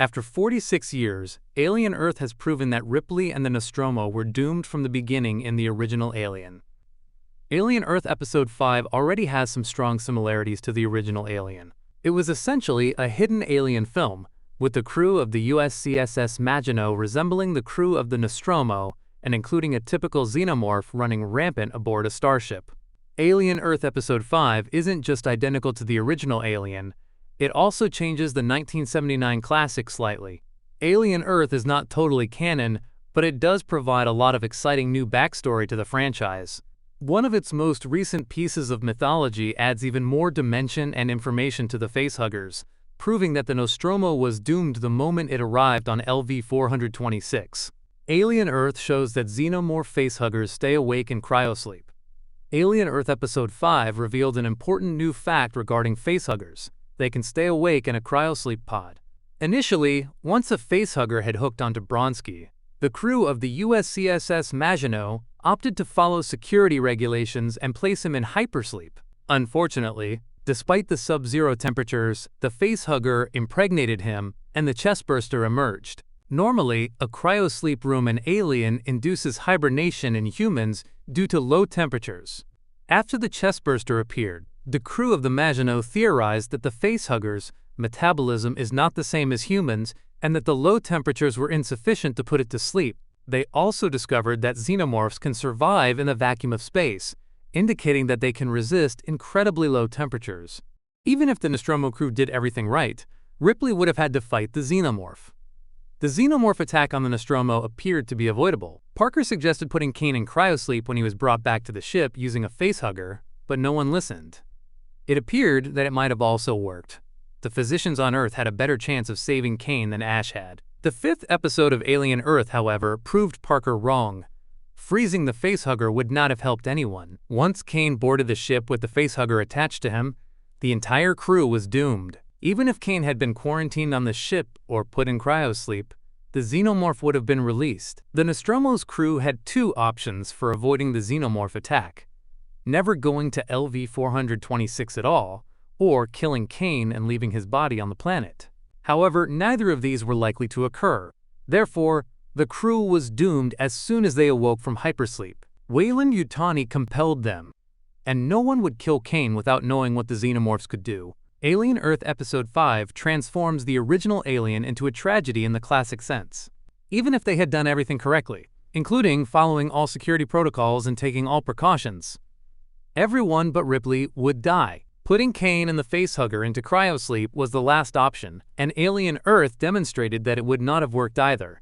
After 46 years, Alien Earth has proven that Ripley and the Nostromo were doomed from the beginning in the original Alien. Alien Earth Episode 5 already has some strong similarities to the original Alien. It was essentially a hidden alien film, with the crew of the USCSS Maginot resembling the crew of the Nostromo and including a typical xenomorph running rampant aboard a starship. Alien Earth Episode 5 isn't just identical to the original Alien, it also changes the 1979 classic slightly. Alien Earth is not totally canon, but it does provide a lot of exciting new backstory to the franchise. One of its most recent pieces of mythology adds even more dimension and information to the facehuggers, proving that the Nostromo was doomed the moment it arrived on LV-426. Alien Earth shows that xenomorph facehuggers stay awake in cryosleep. Alien Earth Episode 5 revealed an important new fact regarding facehuggers. They can stay awake in a cryosleep pod. Initially, once a facehugger had hooked onto Bronsky, the crew of the USCSS Maginot opted to follow security regulations and place him in hypersleep. Unfortunately, despite the sub-zero temperatures, the facehugger impregnated him and the chestburster emerged. Normally, a cryosleep room in Alien induces hibernation in humans due to low temperatures. After the chestburster appeared, the crew of the Maginot theorized that the facehuggers' metabolism is not the same as humans and that the low temperatures were insufficient to put it to sleep. They also discovered that xenomorphs can survive in the vacuum of space, indicating that they can resist incredibly low temperatures. Even if the Nostromo crew did everything right, Ripley would have had to fight the xenomorph. The xenomorph attack on the Nostromo appeared to be avoidable. Parker suggested putting Kane in cryosleep when he was brought back to the ship using a facehugger, but no one listened. It appeared that it might have also worked. The physicians on Earth had a better chance of saving Kane than Ash had. The fifth episode of Alien Earth, however, proved Parker wrong. Freezing the facehugger would not have helped anyone. Once Kane boarded the ship with the facehugger attached to him, the entire crew was doomed. Even if Kane had been quarantined on the ship or put in cryosleep, the xenomorph would have been released. The Nostromo's crew had two options for avoiding the xenomorph attack: never going to LV-426 at all, or killing Kane and leaving his body on the planet. However, neither of these were likely to occur. Therefore, the crew was doomed as soon as they awoke from hypersleep. Weyland-Yutani compelled them, and no one would kill Kane without knowing what the xenomorphs could do. Alien Earth Episode 5 transforms the original Alien into a tragedy in the classic sense. Even if they had done everything correctly, including following all security protocols and taking all precautions, everyone but Ripley would die. Putting Kane and the facehugger into cryosleep was the last option, and Alien Earth demonstrated that it would not have worked either.